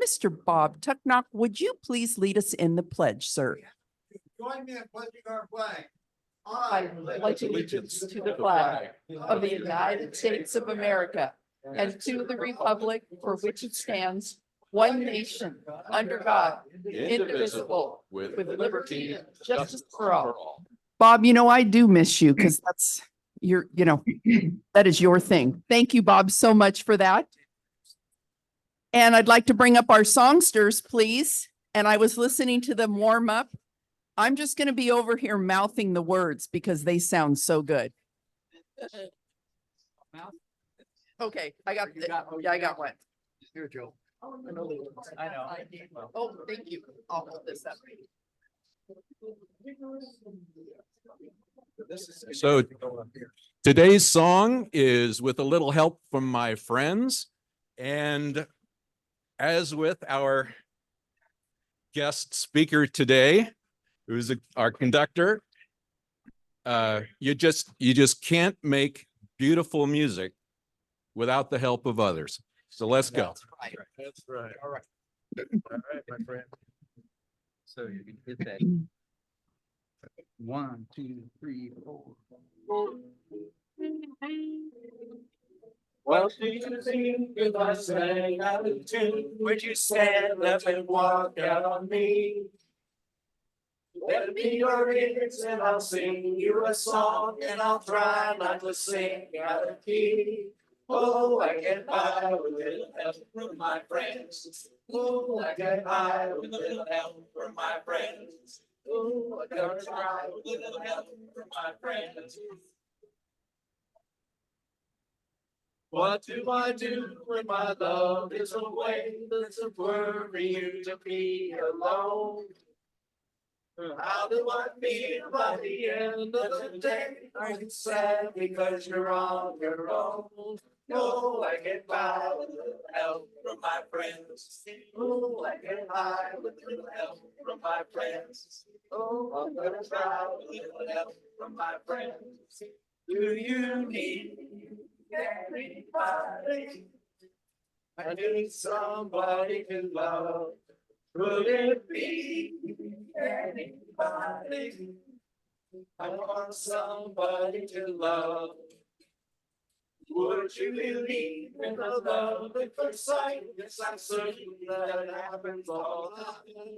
Mr. Bob Tucknock, would you please lead us in the pledge, sir? Join me in pledging our flag. I pledge allegiance to the flag of the United States of America and to the republic for which it stands, one nation, under God, indivisible, with liberty and justice for all. Bob, I do miss you because that's that is your thing. Thank you, Bob, so much for that. And I'd like to bring up our songsters, please. And I was listening to them warm up. I'm just going to be over here mouthing the words because they sound so good. Okay, I got one. Here, Joe. I know. Oh, thank you. I'll hold this up. So today's song is with a little help from my friends, and as with our guest speaker today, who's our conductor, you just can't make beautiful music without the help of others. So let's go. That's right. All right. All right, my friend. So you can hit that. 1, 2, 3, 4. What do you think if I sang out of tune? Would you stand up and walk out on me? Let me your ears and I'll sing you a song, and I'll try not to sing out of key. Oh, I get by with a little help from my friends. Oh, I get by with a little help from my friends. Oh, I gotta try with a little help from my friends. What do I do when my love is away? Does it worry you to be alone? How do I feel by the end of the day? Are you sad because you're on your own? Oh, I get by with a little help from my friends. Oh, I get by with a little help from my friends. Oh, I'm gonna try with a little help from my friends. Do you need anybody? I need somebody to love. Could it be anybody? I want somebody to love. Would you believe in the love at first sight? Yes, I'm certain that it happens all the time.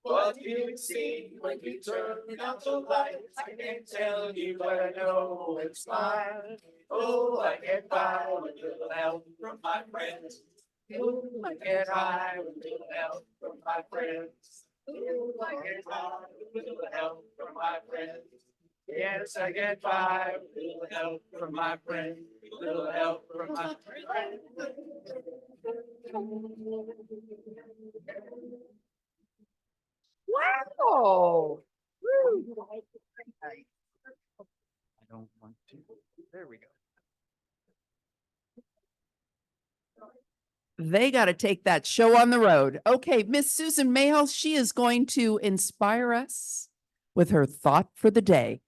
What do you see when you turn out the lights? I can't tell you, but I know it's fine. Oh, I get by with a little help from my friends. Oh, I get high with a little help from my friends. Oh, I get high with a little help from my friends. Yes, I get by with a little help from my friends. A little help from my friends. Wow. Woo. I don't want to. There we go. They got to take that show on the road. Okay, Miss Susan Mayhall, she is going to inspire us with her thought for the day.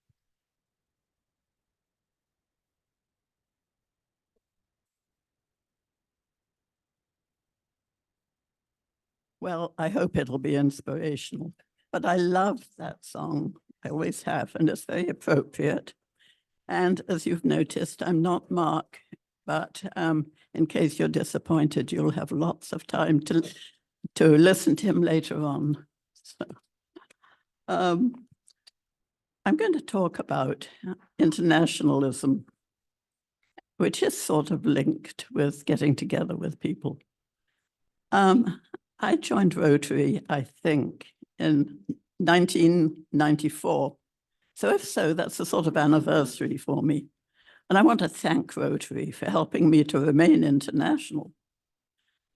Well, I hope it'll be inspirational, but I love that song. I always have, and it's very appropriate. And as you've noticed, I'm not Mark, but in case you're disappointed, you'll have lots of time to listen to him later on. So, I'm going to talk about internationalism, which is sort of linked with getting together with people. I joined Rotary, I think, in 1994. So if so, that's a sort of anniversary for me. And I want to thank Rotary for helping me to remain international.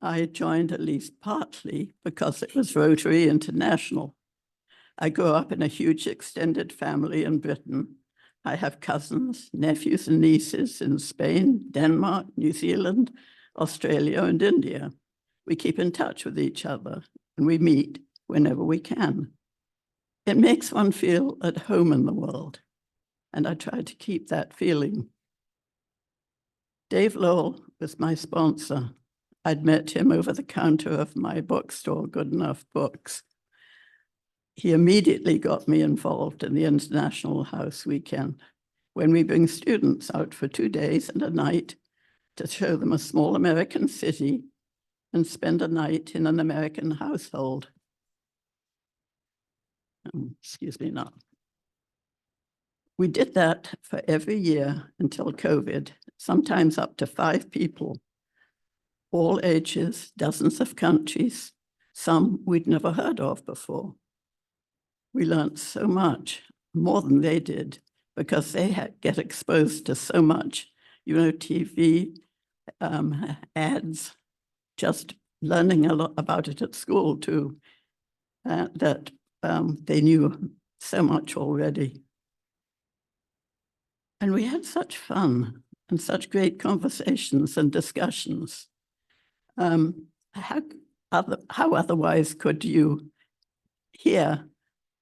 I joined at least partly because it was Rotary International. I grew up in a huge extended family in Britain. I have cousins, nephews and nieces in Spain, Denmark, New Zealand, Australia, and India. We keep in touch with each other and we meet whenever we can. It makes one feel at home in the world, and I try to keep that feeling. Dave Lowell was my sponsor, I'd met him over the counter of my bookstore, Good Enough Books. He immediately got me involved in the International House Weekend, when we bring students out for 2 days and a night to show them a small American city and spend a night in an American household. Excuse me now. We did that for every year until COVID, sometimes up to 5 people, all ages, dozens of countries, some we'd never heard of before. We learned so much, more than they did, because they get exposed to so much, TV, ads, just learning a lot about it at school too, that they knew so much already. And we had such fun and such great conversations and discussions. How otherwise could you hear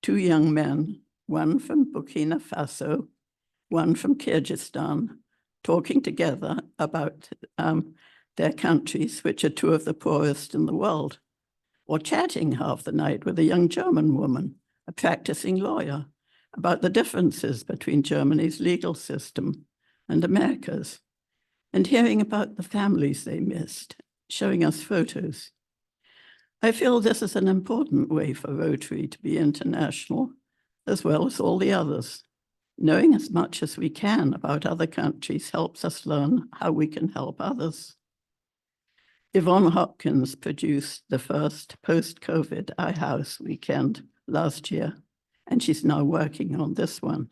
2 young men, one from Burkina Faso, one from Kyrgyzstan, talking together about their countries, which are 2 of the poorest in the world, or chatting half the night with a young German woman, a practicing lawyer, about the differences between Germany's legal system and America's, and hearing about the families they missed, showing us photos. I feel this is an important way for Rotary to be international, as well as all the others. Knowing as much as we can about other countries helps us learn how we can help others. Yvonne Hopkins produced the first post-COVID iHouse weekend last year, and she's now working on this one.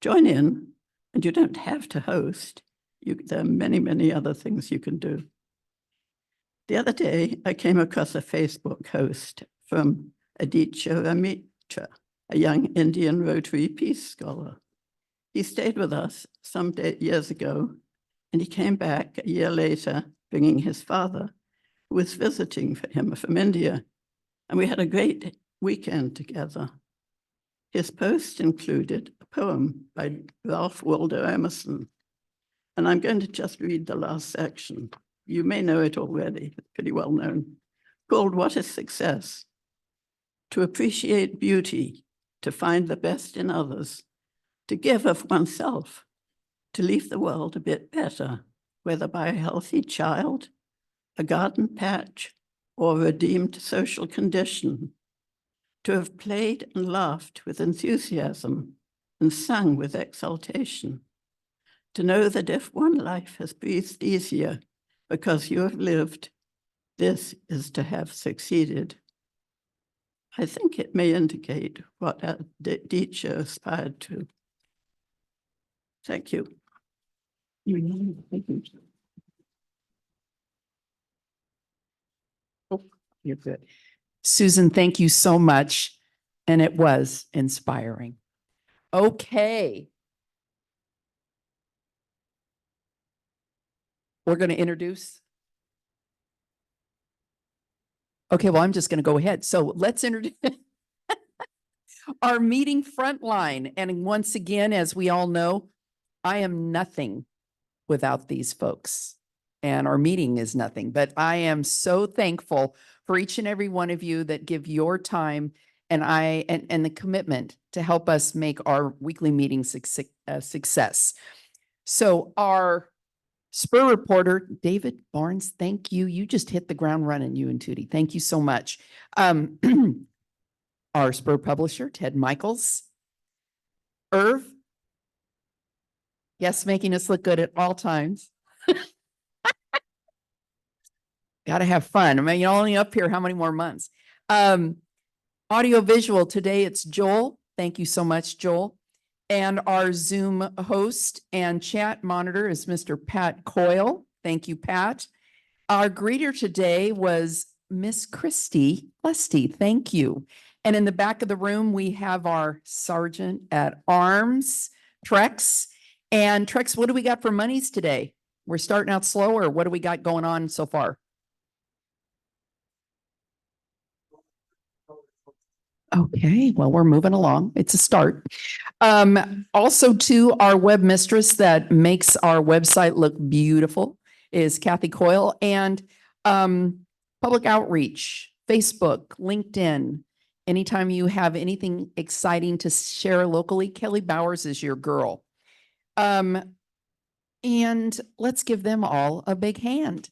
Join in, and you don't have to host. There are many, many other things you can do. The other day, I came across a Facebook post from Aditya Ramitra, a young Indian Rotary Peace Scholar. He stayed with us some years ago, and he came back a year later, bringing his father, who was visiting for him from India, and we had a great weekend together. His post included a poem by Ralph Waldo Emerson, and I'm going to just read the last section. You may know it already, it's pretty well known, called What is Success? To appreciate beauty, to find the best in others, to give of oneself, to leave the world a bit better, whether by a healthy child, a garden patch, or a redeemed social condition, to have played and laughed with enthusiasm and sung with exultation, to know that if one life has breathed easier because you have lived, this is to have succeeded. I think it may indicate what Aditya aspired to. Thank you. Oh, you're good. Susan, thank you so much. And it was inspiring. Okay. We're going to introduce. Okay, well, I'm just going to go ahead. So let's introduce our meeting frontline. And once again, as we all know, I am nothing without these folks. And our meeting is nothing, but I am so thankful for each and every one of you that give your time and the commitment to help us make our weekly meetings a success. So our Spur reporter, David Barnes, thank you. You just hit the ground running, you and Tootie. Thank you so much. Our Spur publisher, Ted Michaels. Irv. Yes, making us look good at all times. Got to have fun. I mean, you're only up here how many more months? Audio visual, today it's Joel. Thank you so much, Joel. And our Zoom host and chat monitor is Mr. Pat Coyle. Thank you, Pat. Our greeter today was Miss Christy Lusty. Thank you. And in the back of the room, we have our Sergeant at Arms, Trex. And Trex, what do we got for monies today? We're starting out slow, or what do we got going on so far? Okay, well, we're moving along. It's a start. Also to our web mistress that makes our website look beautiful is Kathy Coyle. And Public outreach, Facebook, LinkedIn. Anytime you have anything exciting to share locally, Kelly Bowers is your girl. And let's give them all a big hand.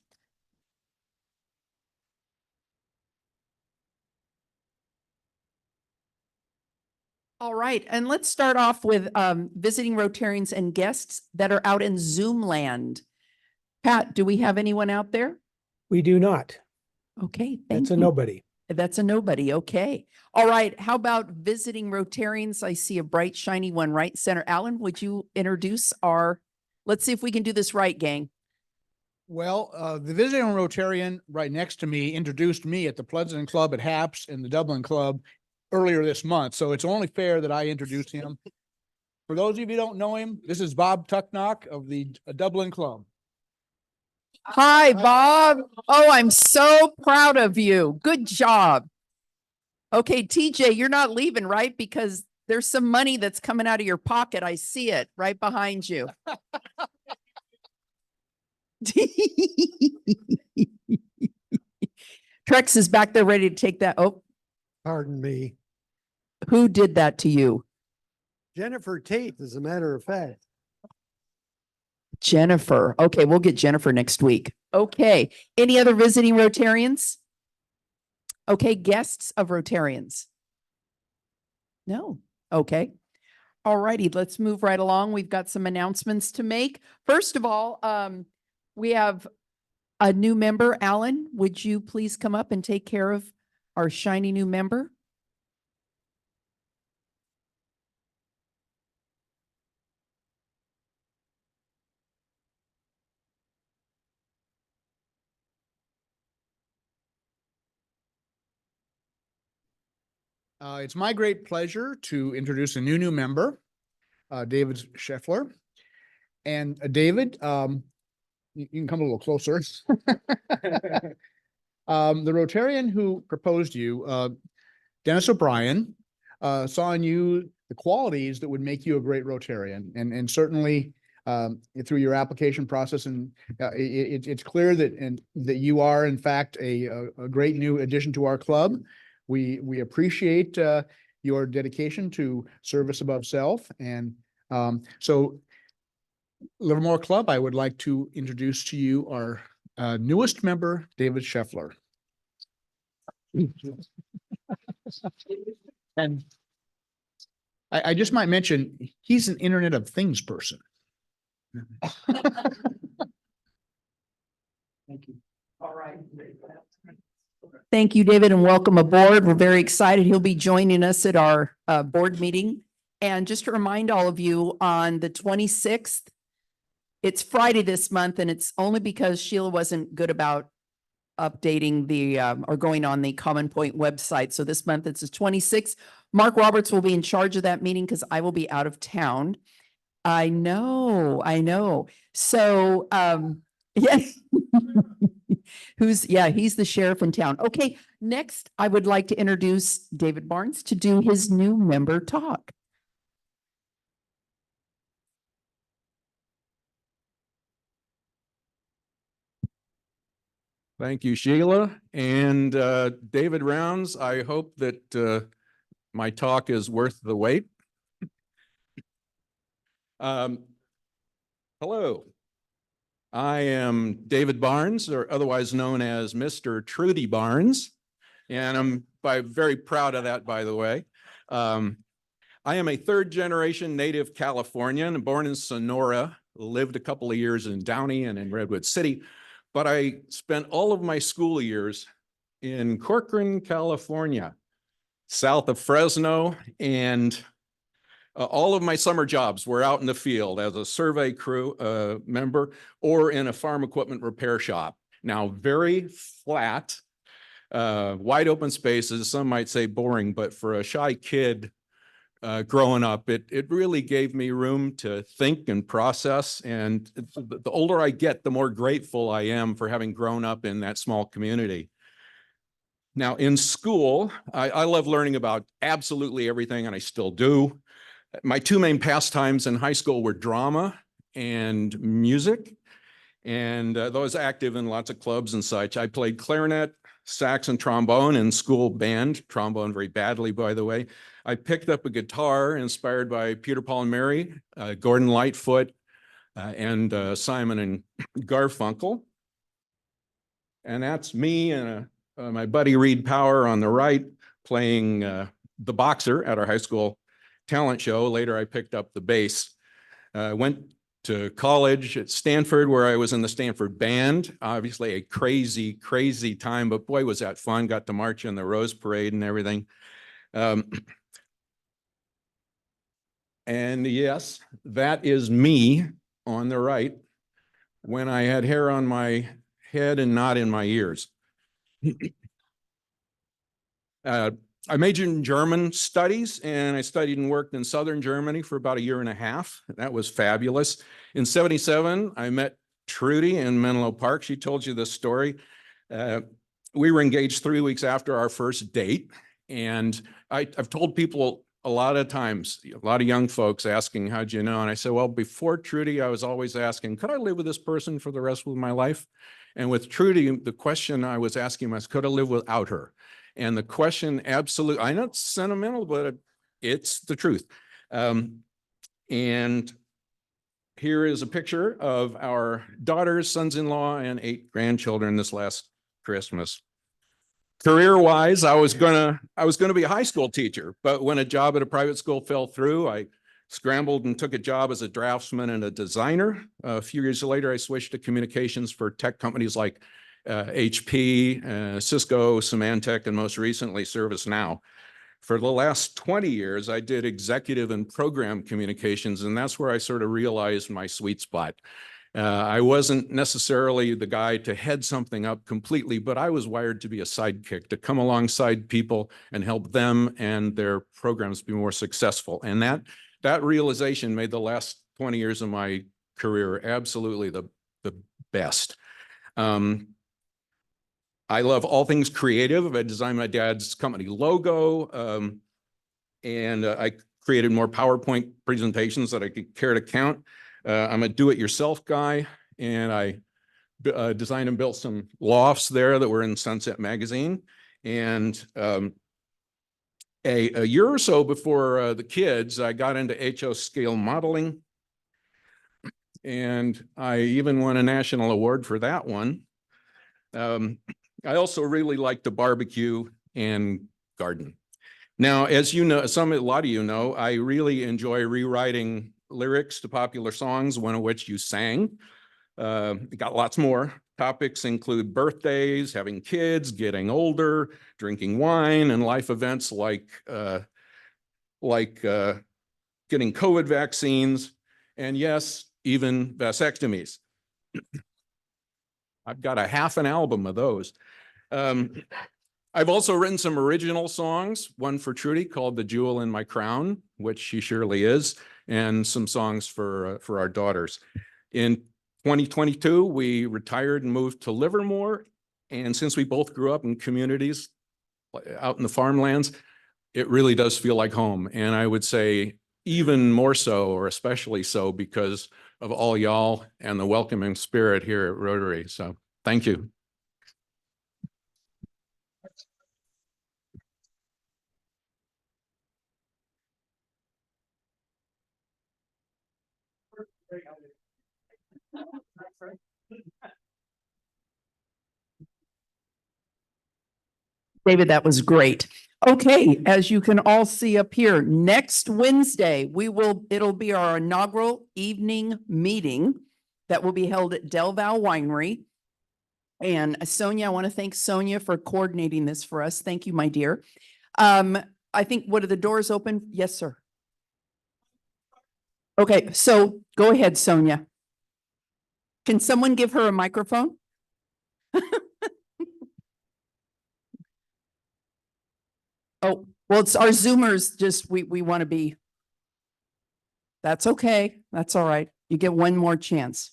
All right, and let's start off with visiting Rotarians and guests that are out in Zoom land. Pat, do we have anyone out there? We do not. Okay, thank That's a you. nobody. That's a nobody. Okay. All right. How about visiting Rotarians? I see a bright, shiny one right center. Alan, would you introduce let's see if we can do this right, gang. Well, the visiting Rotarian right next to me introduced me at the Pleasant Club at Haps and the Dublin Club earlier this month. So it's only fair that I introduce him. For those of you who don't know him, this is Bob Tucknock of the Dublin Club. Hi, Bob. Oh, I'm so proud of you. Good job. Okay, TJ, you're not leaving, right? Because there's some money that's coming out of your pocket. I see it right behind you. Trex is back there ready to take that. Oh, Pardon me. who did that to you? Jennifer Tate, as a matter of fact. Jennifer. Okay, we'll get Jennifer next week. Okay. Any other visiting Rotarians? Okay, guests of Rotarians? No. Okay. All righty, let's move right along. We've got some announcements to make. First of all, we have a new member. Alan, would you please come up and take care of our shiny new member? It's my great pleasure to introduce a new member, David Scheffler. And David, you can come a little closer. The Rotarian who proposed you, Dennis O'Brien, saw in you the qualities that would make you a great Rotarian, and certainly through your application process, and it's clear that you are in fact a great new addition to our club. We appreciate your dedication to service above self, and so Livermore Club, I would like to introduce to you our newest member, David Scheffler. And I just might mention, he's an Internet of Things person. Thank you. All right. Thank you, David, and welcome aboard. We're very excited. He'll be joining us at our board meeting. And just to remind all of you, on the 26th, it's Friday this month, and it's only because Sheila wasn't good about updating the or going on the Common Point website. So this month it's the 26th. Mark Roberts will be in charge of that meeting because I will be out of town. I know. So yeah. He's the sheriff in town. Okay, next I would like to introduce David Barnes to do his new member talk. Thank you, Sheila. And David Rounds, I hope that my talk is worth the wait. Hello. I am David Barnes, or otherwise known as Mr. Trudy Barnes, and I'm very proud of that, by the way. I am a third-generation native Californian, born in Sonora, lived a couple of years in Downey and in Redwood City, but I spent all of my school years in Corcoran, California, south of Fresno, and all of my summer jobs were out in the field as a survey crew member or in a farm equipment repair shop. Now, very flat, wide open spaces, some might say boring, but for a shy kid growing up, it really gave me room to think and process. And the older I get, the more grateful I am for having grown up in that small community. Now, in school, I love learning about absolutely everything, and I still do. My two main pastimes in high school were drama and music. and though I was active in lots of clubs and such, I played clarinet, sax, and trombone in school band, trombone very badly, by the way. I picked up a guitar inspired by Peter, Paul, and Mary, Gordon Lightfoot, and Simon and Garfunkel. And that's me and my buddy Reed Power on the right, playing the boxer at our high school talent show. Later, I picked up the bass. Went to college at Stanford, where I was in the Stanford band. Obviously a crazy, crazy time, but boy, was that fun. Got to march in the Rose Parade and everything. And yes, that is me on the right when I had hair on my head and not in my ears. I majored in German studies, and I studied and worked in Southern Germany for about 1.5 years. That was fabulous. In '77, I met Trudy in Menlo Park. She told you this story. We were engaged 3 weeks after our first date. And I've told people a lot of times, a lot of young folks asking, how'd you know? And I said, well, before Trudy, I was always asking, could I live with this person for the rest of my life? And with Trudy, the question I was asking was, could I live without her? And the question, absolutely, I know it's sentimental, but it's the truth. And here is a picture of our daughters, sons-in-law, and 8 grandchildren this last Christmas. Career-wise, I was gonna be a high school teacher, but when a job at a private school fell through, I scrambled and took a job as a draftsman and a designer. A few years later, I switched to communications for tech companies like HP, Cisco, Symantec, and most recently ServiceNow. For the last 20 years, I did executive and program communications, and that's where I sort of realized my sweet spot. I wasn't necessarily the guy to head something up completely, but I was wired to be a sidekick, to come alongside people and help them and their programs be more successful. And that realization made the last 20 years of my career absolutely the best. I love all things creative. I designed my dad's company logo, and I created more PowerPoint presentations that I could care to count. I'm a do-it-yourself guy, and I designed and built some lofts there that were in Sunset Magazine. And a year or so before the kids, I got into HO scale modeling, and I even won a national award for that one. I also really like to barbecue and garden. Now, as you know, a lot of you know, I really enjoy rewriting lyrics to popular songs, one of which you sang. Got lots more. Topics include birthdays, having kids, getting older, drinking wine, and life events like getting COVID vaccines, and yes, even vasectomies. I've got a half an album of those. I've also written some original songs, one for Trudy called The Jewel in My Crown, which she surely is, and some songs for our daughters. In 2022, we retired and moved to Livermore. And since we both grew up in communities out in the farmlands, it really does feel like home. And I would say even more so, or especially so, because of all y'all and the welcoming spirit here at Rotary. So thank you. David, that was great. Okay, as you can all see up here, next Wednesday, it'll be our inaugural evening meeting that will be held at Del Val Winery. And Sonia, I want to thank Sonia for coordinating this for us. Thank you, my dear. I think, what are the doors open? Yes, sir. Okay, so go ahead, Sonia. Can someone give her a microphone? Oh, well, it's our Zoomers, just we want to be. That's okay. That's all right. You get one more chance.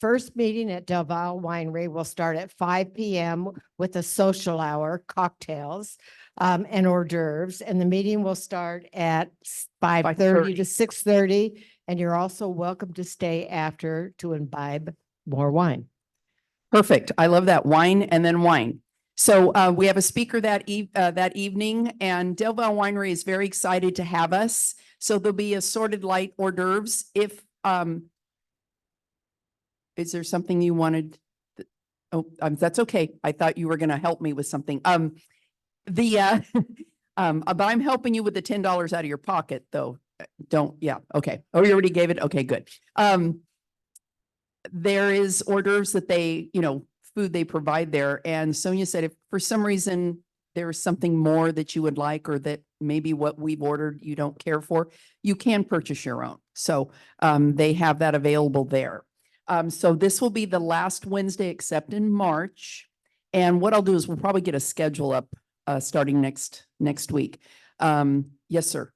first meeting at Del Valle Winery will start at 5 p.m. with a social hour, cocktails, and hors d'oeuvres. And the meeting will start at 5:30 to 6:30. And you're also welcome to stay after to imbibe more wine. Perfect. I love that. Wine and then wine. So we have a speaker that evening, and Del Valle Winery is very excited to have us. So there'll be assorted light hors d'oeuvres. If is there something you wanted? Oh, that's okay. I thought you were going to help me with something. But I'm helping you with the $10 out of your pocket, though. Yeah. Okay. Oh, you already gave it. Okay, good. There is hors d'oeuvres that they, food they provide there. And Sonia said, if for some reason there's something more that you would like, or that maybe what we've ordered you don't care for, you can purchase your own. So they have that available there. So this will be the last Wednesday except in March. And what I'll do is we'll probably get a schedule up starting next week. Yes, sir.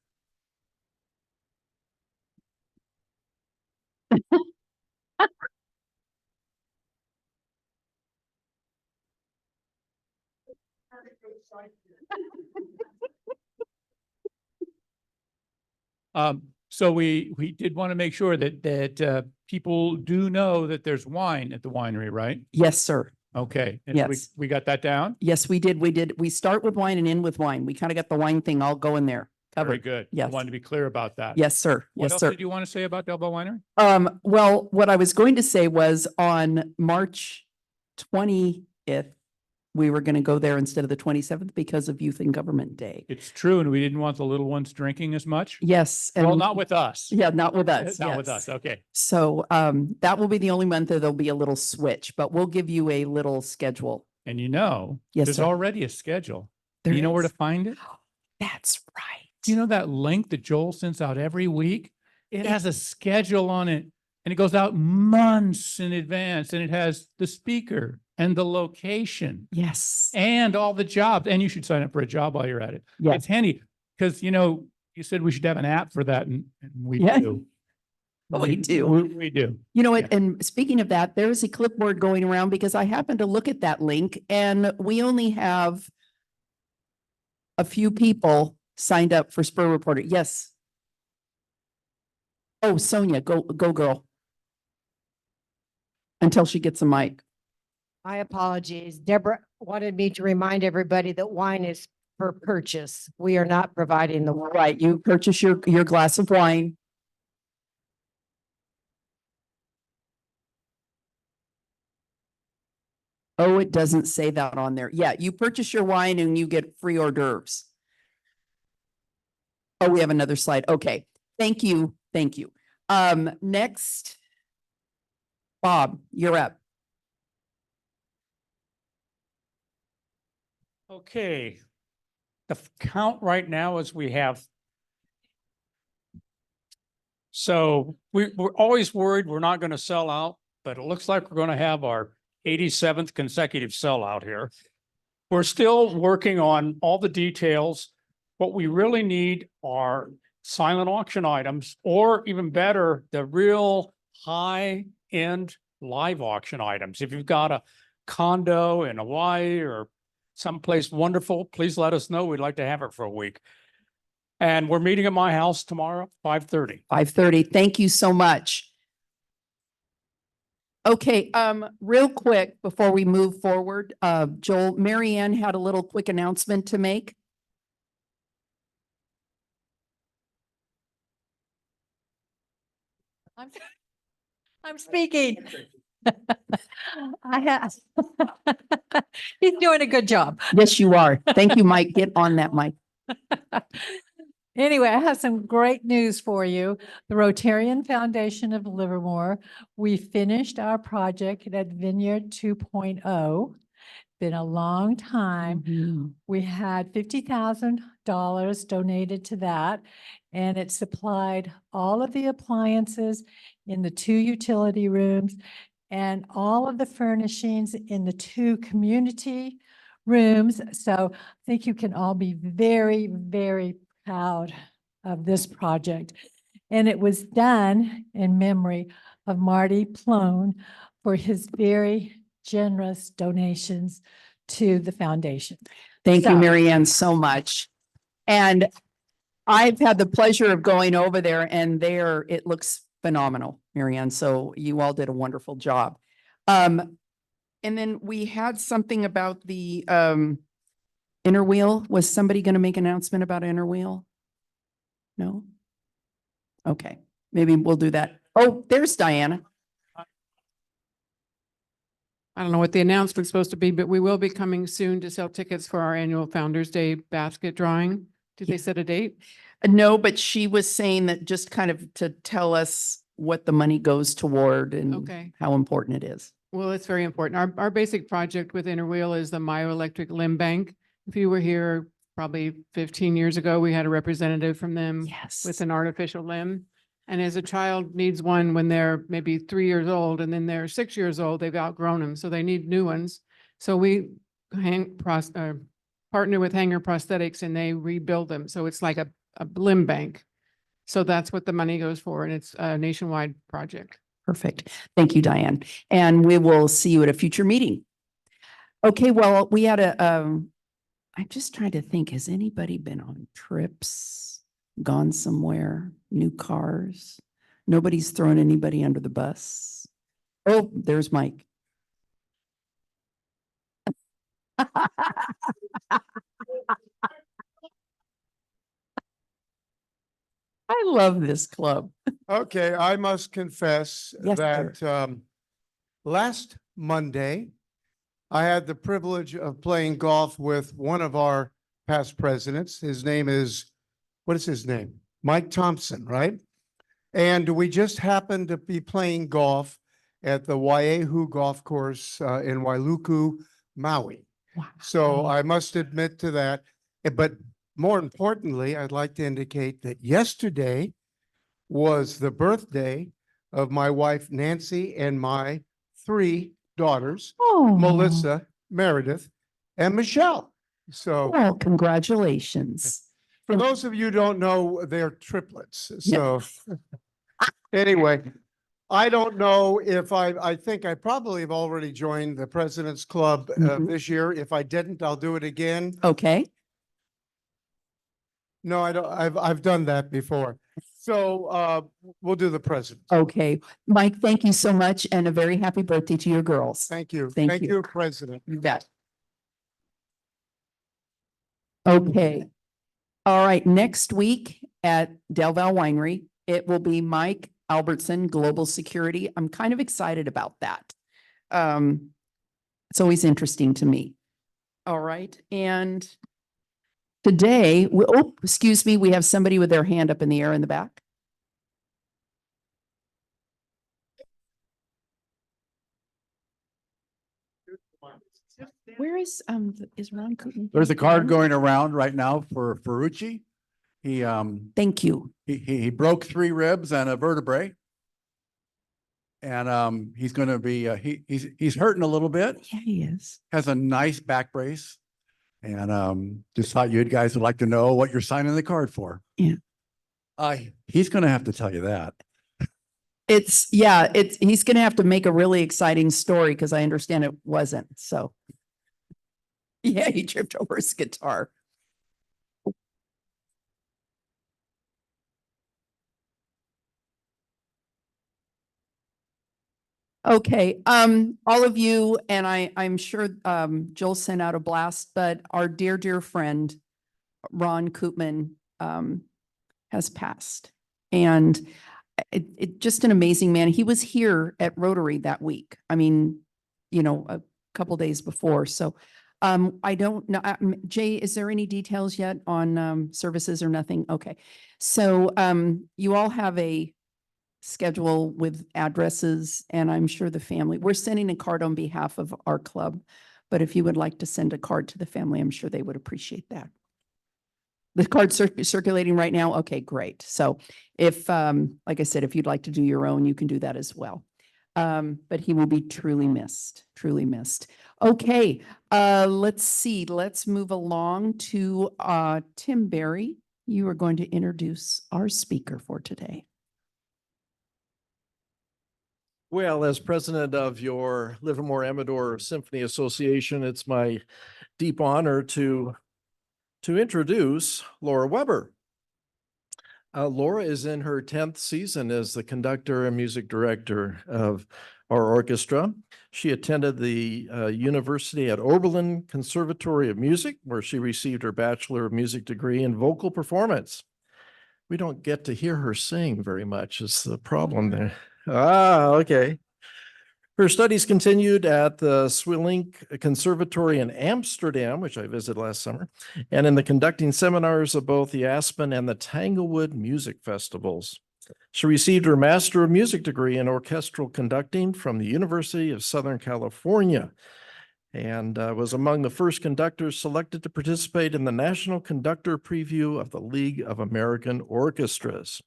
So we did want to make sure that people do know that there's wine at the winery, right? Yes, sir. Okay. And Yes. we got that down? Yes, we did. We start with wine and end with wine. We kind of got the wine thing all going there. Very Covered. good. I Yes. wanted to be clear about that. Yes, sir. What Yes, else sir. did you want to say about Del Valle Winery? Well, what I was going to say was on March 20th, we were going to go there instead of the 27th because of Youth and Government Day. It's true, and we didn't want the little ones drinking as much. Yes. Well, not with us. Yeah, not with us. Not with yes. us. Okay. So that will be the only month that there'll be a little switch, but we'll give you a little schedule. And Yes, there's sir. already a schedule. There Do you know where is. to find it? That's right. Do you know that link that Joel sends out every week? It has a schedule on it, and it goes out months in advance, and it has the speaker and the location Yes. and all the jobs. And you should sign up for a job while you're at it. Yes. It's handy because, you said we should have an app for that, and we Yeah. do. We do. We do. You know what? Yeah. And speaking of that, there is a clipboard going around because I happened to look at that link and we only have a few people signed up for Spur Reporter. Yes. Oh, Sonia, go girl. Until she gets a mic. My apologies. Deborah wanted me to remind everybody that wine is for purchase. We are not providing the wine. Right. You purchase your glass of wine. Oh, it doesn't say that on there. Yeah, you purchase your wine and you get free hors d'oeuvres. Oh, we have another slide. Okay. Thank you. Thank you. Next, Bob, you're up. Okay. The count right now is we have. So we're always worried we're not going to sell out, but it looks like we're going to have our 87th consecutive sellout here. We're still working on all the details. What we really need are silent auction items, or even better, the real high-end live auction items. If you've got a condo in Hawaii or someplace wonderful, please let us know. We'd like to have it for a week. And we're meeting at my house tomorrow, 5:30. 5:30. Thank you so much. Okay, real quick before we move forward, Joel, Mary Ann had a little quick announcement to make. I'm speaking. I have. He's doing a good job. Yes, you are. Thank you, Mike. Get on that mic. Anyway, I have some great news for you. The Rotarian Foundation of Livermore, we finished our project at Vineyard 2.0. Been a long time. We had $50,000 donated to that, and it supplied all of the appliances in the 2 utility rooms and all of the furnishings in the 2 community rooms. So I think you can all be very, very proud of this project. And it was done in memory of Marty Plone, for his very generous donations to the foundation. Thank you, So- Mary Ann, so much. And I've had the pleasure of going over there and there, it looks phenomenal, Mary Ann. So you all did a wonderful job. And then we had something about the inner wheel. Was somebody going to make an announcement about inner wheel? No? Okay, maybe we'll do that. Oh, there's Diana. I don't know what the announcement's supposed to be, but we will be coming soon to sell tickets for our annual Founder's Day basket drawing. Did they set a date? No, but she was saying that just kind of to tell us what the money goes toward and Okay. how important it is. Well, it's very important. Our basic project with Inner Wheel is the myoelectric limb bank. If you were here probably 15 years ago, we had a representative from them Yes. with an artificial limb. And as a child needs one when they're maybe 3 years old and then they're 6 years old, they've outgrown them. So they need new ones. So we partner with Hanger Prosthetics and they rebuild them. So it's like a limb bank. So that's what the money goes for. And it's a nationwide project. Perfect. Thank you, Diane. And we will see you at a future meeting. Okay, well, we had I'm just trying to think, has anybody been on trips, gone somewhere, new cars? Nobody's thrown anybody under the bus. Oh, there's Mike. I love this club. Okay, I must confess Yes, that last Monday, I had the privilege of playing golf with one of our past presidents. His name is, what is his name? Mike Thompson, right? And we just happened to be playing golf at the Waiahu Golf Course in Wailuku, Maui. Wow. So I must admit to that. But more importantly, I'd like to indicate that yesterday was the birthday of my wife Nancy and my 3 daughters, Oh, Melissa, Meredith, and Michelle. So well, congratulations. for those of you who don't know, they're triplets. So anyway, I don't know if I think I probably have already joined the President's Club Mhm. this year. If I didn't, I'll do it again. Okay. No, I don't. I've done that before. So we'll do the president. Okay. Mike, thank you so much and a very happy birthday to your girls. Thank you. Thank Thank you. you, President. You bet. Okay. All right. Next week at Del Val Winery, it will be Mike Albertson, Global Security. I'm kind of excited about that. It's always interesting to me. All right. And today, excuse me, we have somebody with their hand up in the air in the back. Where is Ron Cooten? There's a card going around right now for Ferrucci. He Thank you. he broke 3 ribs and a vertebrae. And he's going to be he's hurting a little bit. Yeah, he is. Has a nice back brace. And just thought you guys would like to know what you're signing the card for. Yeah. He's going to have to tell you that. He's going to have to make a really exciting story because I understand it wasn't. So yeah, he tripped over his guitar. Okay, all of you, and I'm sure Joel sent out a blast, but our dear friend, Ron Koopman, has passed. And it just an amazing man. He was here at Rotary that week. I mean, you know, a couple days before. So I don't know. Jay, is there any details yet on services or nothing? Okay. So you all have a schedule with addresses, and I'm sure the family, we're sending a card on behalf of our club, but if you would like to send a card to the family, I'm sure they would appreciate that. The card's circulating right now? Okay, great. So if, like I said, if you'd like to do your own, you can do that as well. But he will be truly missed, truly missed. Okay, let's see. Let's move along to Tim Berry. You are going to introduce our speaker for today. Well, as president of your Livermore Amador Symphony Association, it's my deep honor to introduce Laura Weber. Laura is in her 10th season as the conductor and music director of our orchestra. She attended the university at Oberlin Conservatory of Music, where she received her Bachelor of Music degree in vocal performance. We don't get to hear her sing very much, is the problem there. Ah, okay. Her studies continued at the Swillink Conservatory in Amsterdam, which I visited last summer, and in the conducting seminars of both the Aspen and the Tanglewood music festivals. She received her Master of Music degree in orchestral conducting from the University of Southern California, and was among the first conductors selected to participate in the National Conductor Preview of the League of American Orchestras.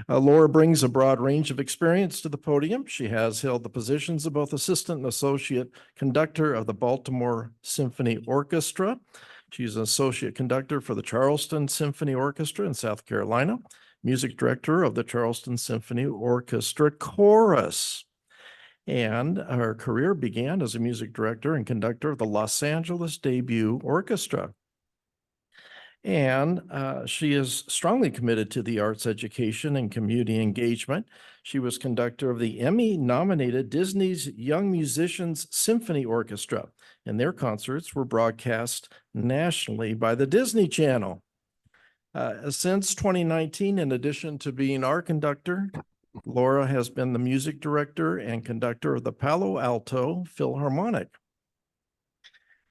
Laura brings a broad range of experience to the podium. She has held the positions of both assistant and associate conductor of the Baltimore Symphony Orchestra. She's an associate conductor for the Charleston Symphony Orchestra in South Carolina, music director of the Charleston Symphony Orchestra Chorus. And her career began as a music director and conductor of the Los Angeles Debut Orchestra. And she is strongly committed to the arts education and community engagement. She was conductor of the Emmy-nominated Disney's Young Musicians Symphony Orchestra, and their concerts were broadcast nationally by the Disney Channel. Since 2019, in addition to being our conductor, Laura has been the music director and conductor of the Palo Alto Philharmonic.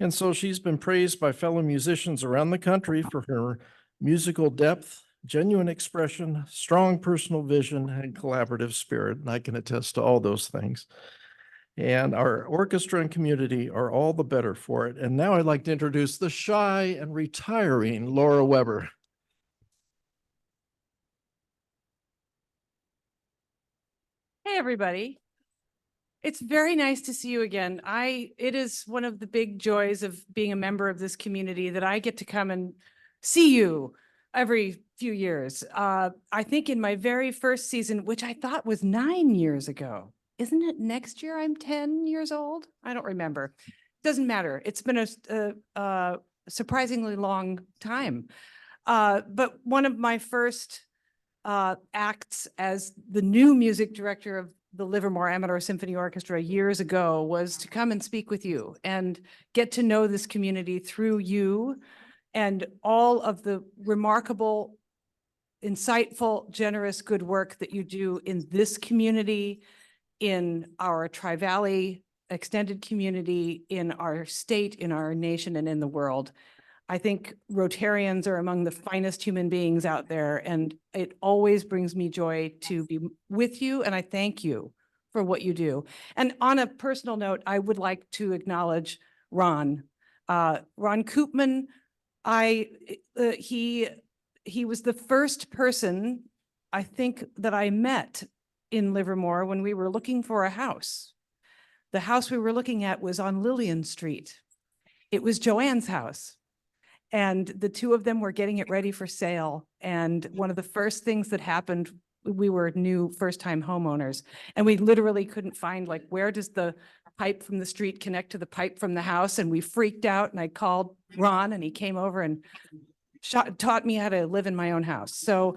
And so she's been praised by fellow musicians around the country for her musical depth, genuine expression, strong personal vision, and collaborative spirit. And I can attest to all those things. And our orchestra and community are all the better for it. And now I'd like to introduce the shy and retiring Laura Weber. Hey, everybody. It's very nice to see you again. It is one of the big joys of being a member of this community that I get to come and see you every few years. I think in my very first season, which I thought was 9 years ago, isn't it next year I'm 10 years old? I don't remember. Doesn't matter. It's been a surprisingly long time. But one of my first acts as the new music director of the Livermore Amador Symphony Orchestra years ago was to come and speak with you and get to know this community through you and all of the remarkable, insightful, generous, good work that you do in this community, in our Tri-Valley extended community, in our state, in our nation, and in the world. I think Rotarians are among the finest human beings out there, and it always brings me joy to be with you, and I thank you for what you do. And on a personal note, I would like to acknowledge Ron. Ron Koopman, he was the first person, I think, that I met in Livermore when we were looking for a house. The house we were looking at was on Lillian Street. It was Joanne's house. And the two of them were getting it ready for sale. And one of the first things that happened, we were new first-time homeowners, and we literally couldn't find, like, where does the pipe from the street connect to the pipe from the house? And we freaked out, and I called Ron, and he came over and taught me how to live in my own house. So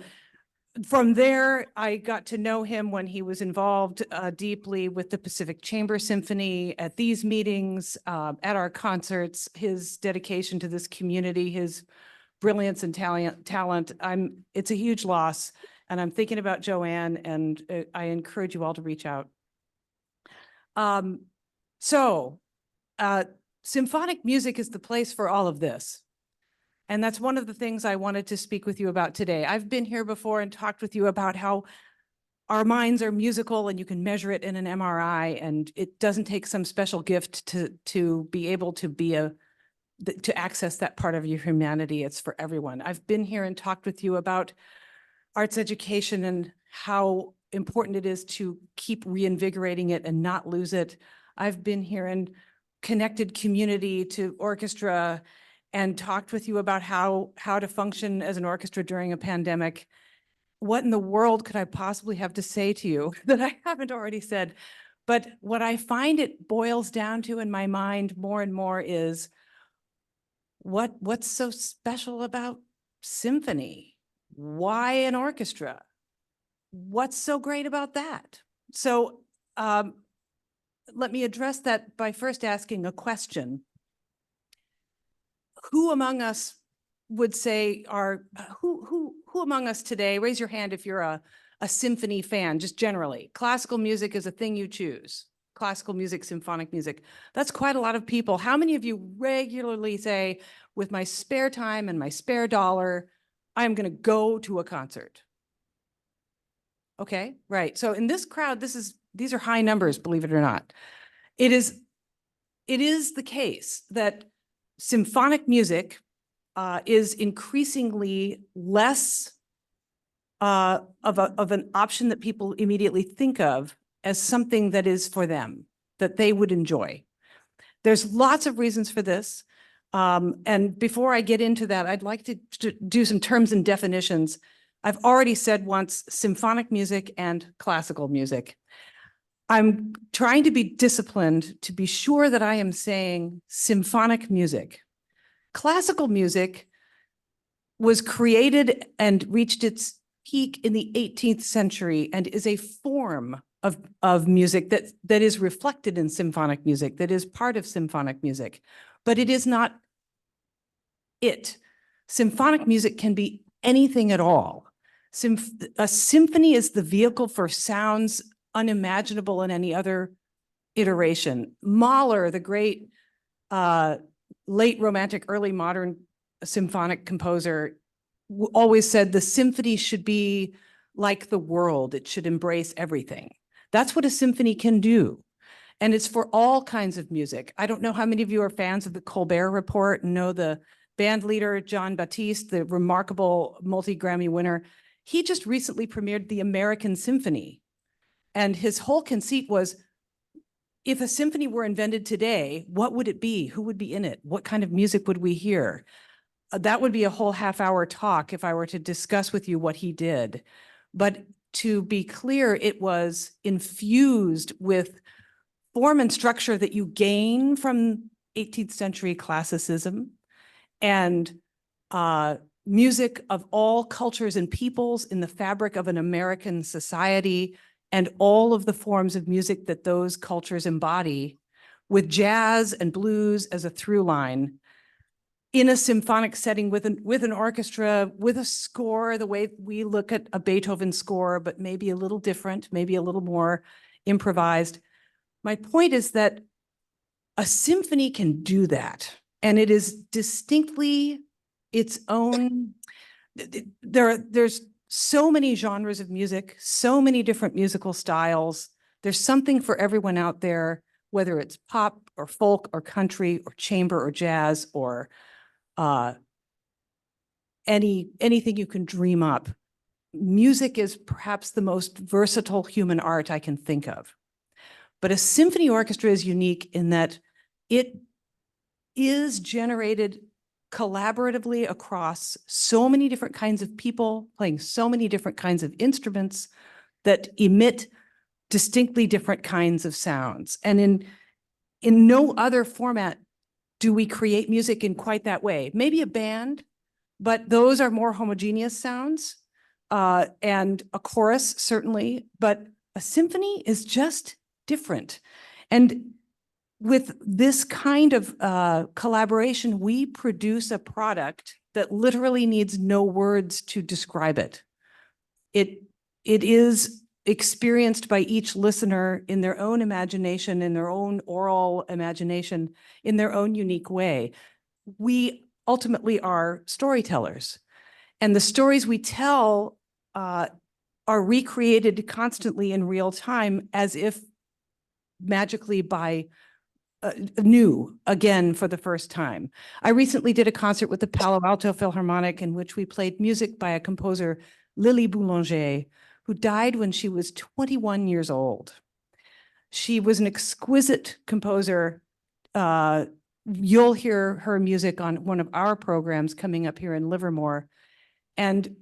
from there, I got to know him when he was involved deeply with the Pacific Chamber Symphony at these meetings, at our concerts, his dedication to this community, his brilliance and talent. It's a huge loss, and I'm thinking about Joanne, and I encourage you all to reach out. Symphonic music is the place for all of this. And that's one of the things I wanted to speak with you about today. I've been here before and talked with you about how our minds are musical and you can measure it in an MRI, and it doesn't take some special gift to be able to to access that part of your humanity. It's for everyone. I've been here and talked with you about arts education and how important it is to keep reinvigorating it and not lose it. I've been here and connected community to orchestra and talked with you about how to function as an orchestra during a pandemic. What in the world could I possibly have to say to you that I haven't already said? But what I find it boils down to in my mind more and more is what's so special about symphony? Why an orchestra? What's so great about that? So let me address that by first asking a question. Who among us would say who among us today, raise your hand if you're a symphony fan, just generally. Classical music is a thing you choose. Classical music, symphonic music. That's quite a lot of people. How many of you regularly say, with my spare time and my spare dollar, I'm going to go to a concert? Okay, right. So in this crowd, these are high numbers, believe it or not. It is the case that symphonic music is increasingly less of an option that people immediately think of as something that is for them, that they would enjoy. There's lots of reasons for this. And before I get into that, I'd like to do some terms and definitions. I've already said once symphonic music and classical music. I'm trying to be disciplined to be sure that I am saying symphonic music. Classical music was created and reached its peak in the 18th century and is a form of music that is reflected in symphonic music, that is part of symphonic music, but it is not it. Symphonic music can be anything at all. A symphony is the vehicle for sounds unimaginable in any other iteration. Mahler, the great late Romantic, early modern symphonic composer, always said the symphony should be like the world. It should embrace everything. That's what a symphony can do. And it's for all kinds of music. I don't know how many of you are fans of the Colbert Report and know the band leader, John Batiste, the remarkable multi-Grammy winner. He just recently premiered the American Symphony. And his whole conceit was, if a symphony were invented today, what would it be? Who would be in it? What kind of music would we hear? That would be a whole half-hour talk if I were to discuss with you what he did. But to be clear, it was infused with form and structure that you gain from 18th century classicism and music of all cultures and peoples in the fabric of an American society and all of the forms of music that those cultures embody, with jazz and blues as a through line, in a symphonic setting with an orchestra, with a score, the way we look at a Beethoven score, but maybe a little different, maybe a little more improvised. My point is that a symphony can do that, and it is distinctly its own. There's so many genres of music, so many different musical styles. There's something for everyone out there, whether it's pop or folk or country or chamber or jazz or anything you can dream up. Music is perhaps the most versatile human art I can think of. But a symphony orchestra is unique in that it is generated collaboratively across so many different kinds of people playing so many different kinds of instruments that emit distinctly different kinds of sounds. And in no other format do we create music in quite that way. Maybe a band, but those are more homogeneous sounds, and a chorus certainly, but a symphony is just different. And with this kind of collaboration, we produce a product that literally needs no words to describe it. It is experienced by each listener in their own imagination, in their own oral imagination, in their own unique way. We ultimately are storytellers, and the stories we tell are recreated constantly in real time as if magically by new again for the first time. I recently did a concert with the Palo Alto Philharmonic in which we played music by a composer, Lily Boulanger, who died when she was 21 years old. She was an exquisite composer. You'll hear her music on one of our programs coming up here in Livermore. And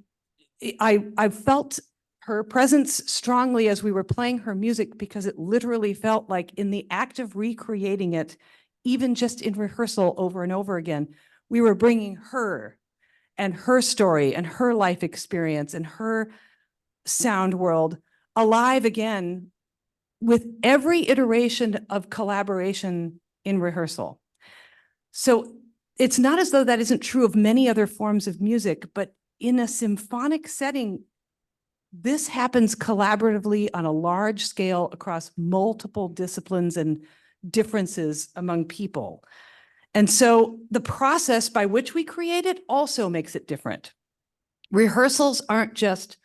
I felt her presence strongly as we were playing her music, because it literally felt like in the act of recreating it, even just in rehearsal over and over again, we were bringing her and her story and her life experience and her sound world alive again with every iteration of collaboration in rehearsal. So it's not as though that isn't true of many other forms of music, but in a symphonic setting, this happens collaboratively on a large scale across multiple disciplines and differences among people. And so the process by which we create it also makes it different. Rehearsals aren't just,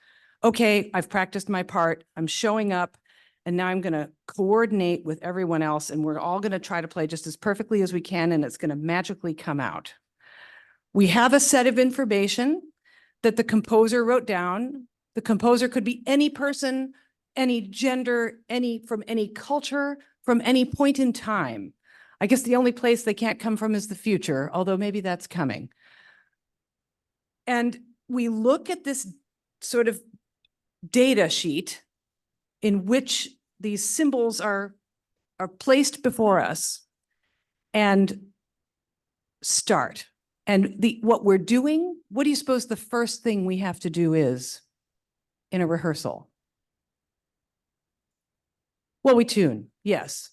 okay, I've practiced my part, I'm showing up, and now I'm going to coordinate with everyone else, and we're all going to try to play just as perfectly as we can, and it's going to magically come out. We have a set of information that the composer wrote down. The composer could be any person, any gender, from any culture, from any point in time. I guess the only place they can't come from is the future, although maybe that's coming. And we look at this sort of data sheet in which these symbols are placed before us and start. And what we're doing, what do you suppose the first thing we have to do is in a rehearsal? Well, we tune, yes.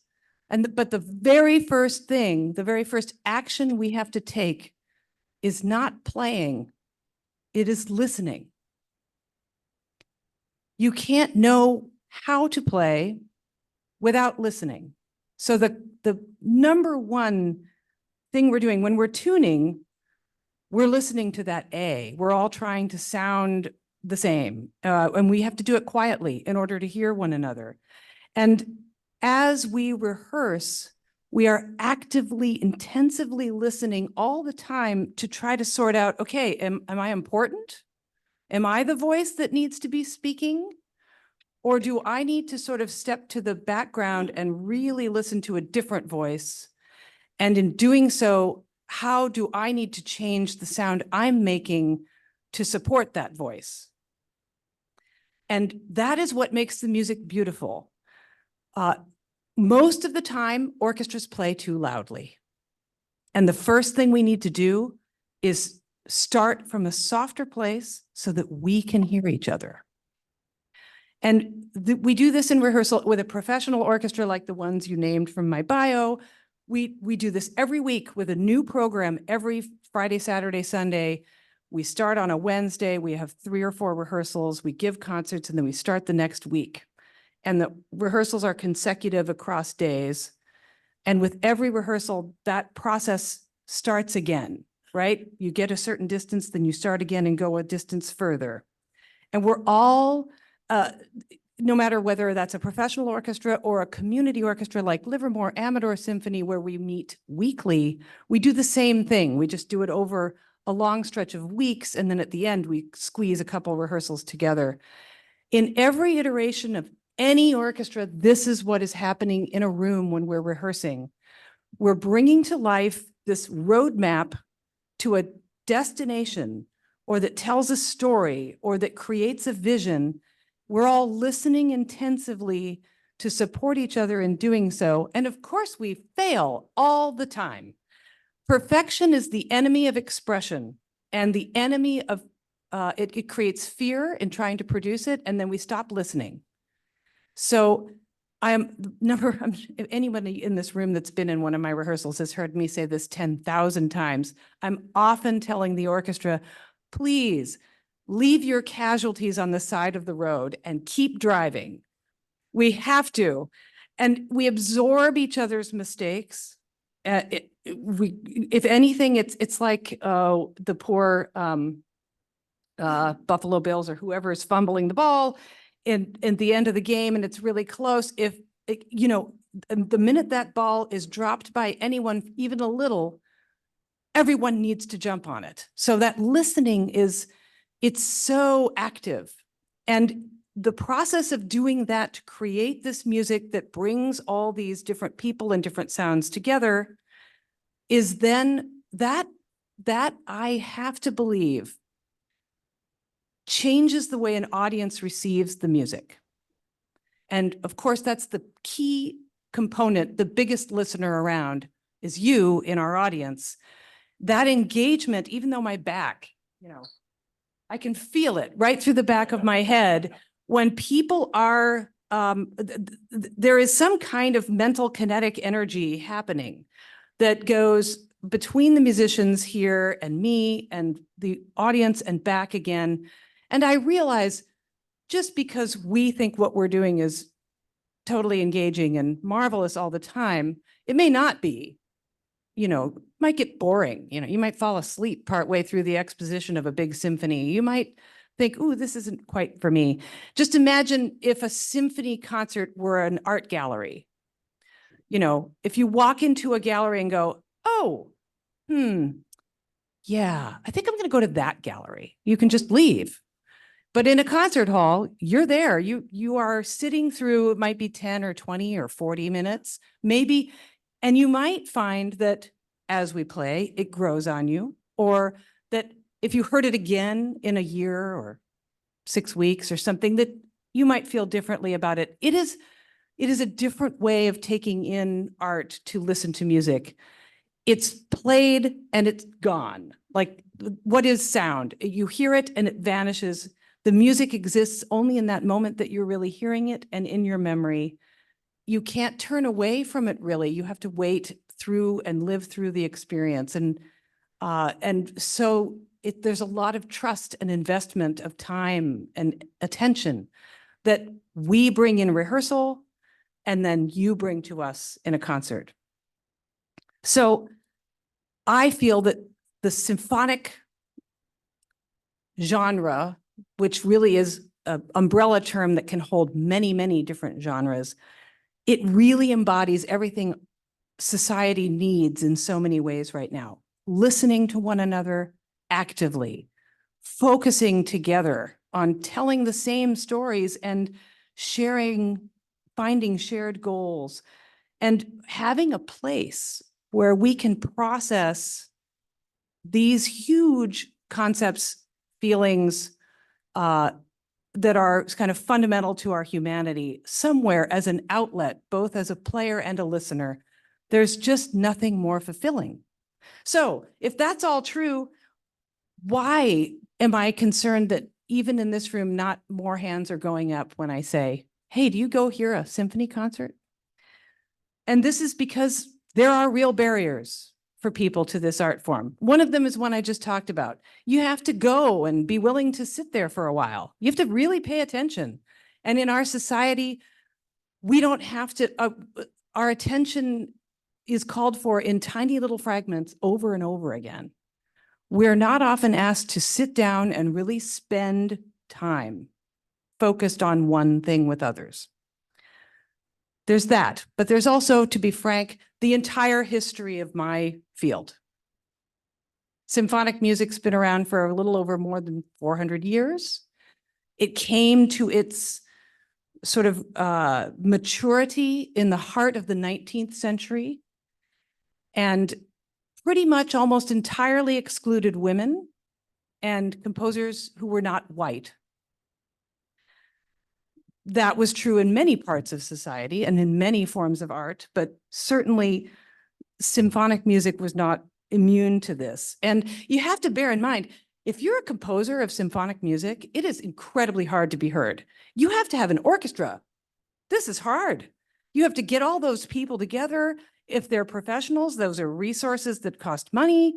But the very first thing, the very first action we have to take is not playing, it is listening. You can't know how to play without listening. So the number one thing we're doing when we're tuning, we're listening to that A. We're all trying to sound the same, and we have to do it quietly in order to hear one another. And as we rehearse, we are actively, intensively listening all the time to try to sort out, okay, am I important? Am I the voice that needs to be speaking? Or do I need to sort of step to the background and really listen to a different voice? And in doing so, how do I need to change the sound I'm making to support that voice? And that is what makes the music beautiful. Most of the time, orchestras play too loudly. And the first thing we need to do is start from a softer place so that we can hear each other. And we do this in rehearsal with a professional orchestra like the ones you named from my bio. We do this every week with a new program every Friday, Saturday, Sunday. We start on a Wednesday, we have 3 or 4 rehearsals, we give concerts, and then we start the next week. And the rehearsals are consecutive across days. And with every rehearsal, that process starts again, right? You get a certain distance, then you start again and go a distance further. And we're all, no matter whether that's a professional orchestra or a community orchestra like Livermore, Amador Symphony, where we meet weekly, we do the same thing. We just do it over a long stretch of weeks, and then at the end, we squeeze a couple rehearsals together. In every iteration of any orchestra, this is what is happening in a room when we're rehearsing. We're bringing to life this roadmap to a destination, or that tells a story, or that creates a vision. We're all listening intensively to support each other in doing so. And of course, we fail all the time. Perfection is the enemy of expression, and the enemy of, it creates fear in trying to produce it, and then we stop listening. So if anybody in this room that's been in one of my rehearsals has heard me say this 10,000 times, I'm often telling the orchestra, please leave your casualties on the side of the road and keep driving. We have to. And we absorb each other's mistakes. If anything, it's like the poor Buffalo Bills or whoever is fumbling the ball in the end of the game, and it's really close. If the minute that ball is dropped by anyone, even a little, everyone needs to jump on it. So that listening it's so active. And the process of doing that to create this music that brings all these different people and different sounds together is then that I have to believe changes the way an audience receives the music. And of course, that's the key component. The biggest listener around is you in our audience. That engagement, even though my back, I can feel it right through the back of my head when people are, there is some kind of mental kinetic energy happening that goes between the musicians here and me and the audience and back again. And I realize just because we think what we're doing is totally engaging and marvelous all the time, it may not be. Might get boring. You might fall asleep partway through the exposition of a big symphony. You might think, ooh, this isn't quite for me. Just imagine if a symphony concert were an art gallery. If you walk into a gallery and go, oh, yeah, I think I'm going to go to that gallery. You can just leave. But in a concert hall, you're there. You are sitting through, it might be 10 or 20 or 40 minutes, maybe. And you might find that as we play, it grows on you, or that if you heard it again in a year or 6 weeks or something, that you might feel differently about it. It is a different way of taking in art to listen to music. It's played and it's gone. Like, what is sound? You hear it and it vanishes. The music exists only in that moment that you're really hearing it and in your memory. You can't turn away from it, really. You have to wait through and live through the experience. And so there's a lot of trust and investment of time and attention that we bring in rehearsal and then you bring to us in a concert. So I feel that the symphonic genre, which really is an umbrella term that can hold many, many different genres, it really embodies everything society needs in so many ways right now. Listening to one another actively, focusing together on telling the same stories and finding shared goals, and having a place where we can process these huge concepts, feelings, that are kind of fundamental to our humanity somewhere as an outlet, both as a player and a listener. There's just nothing more fulfilling. So if that's all true, why am I concerned that even in this room, not more hands are going up when I say, hey, do you go hear a symphony concert? And this is because there are real barriers for people to this art form. One of them is one I just talked about. You have to go and be willing to sit there for a while. You have to really pay attention. And in our society, we don't have to, our attention is called for in tiny little fragments over and over again. We're not often asked to sit down and really spend time focused on one thing with others. There's that, but there's also, to be frank, the entire history of my field. Symphonic music's been around for a little over more than 400 years. It came to its sort of maturity in the heart of the 19th century and pretty much almost entirely excluded women and composers who were not white. That was true in many parts of society and in many forms of art, but certainly symphonic music was not immune to this. And you have to bear in mind, if you're a composer of symphonic music, it is incredibly hard to be heard. You have to have an orchestra. This is hard. You have to get all those people together. If they're professionals, those are resources that cost money.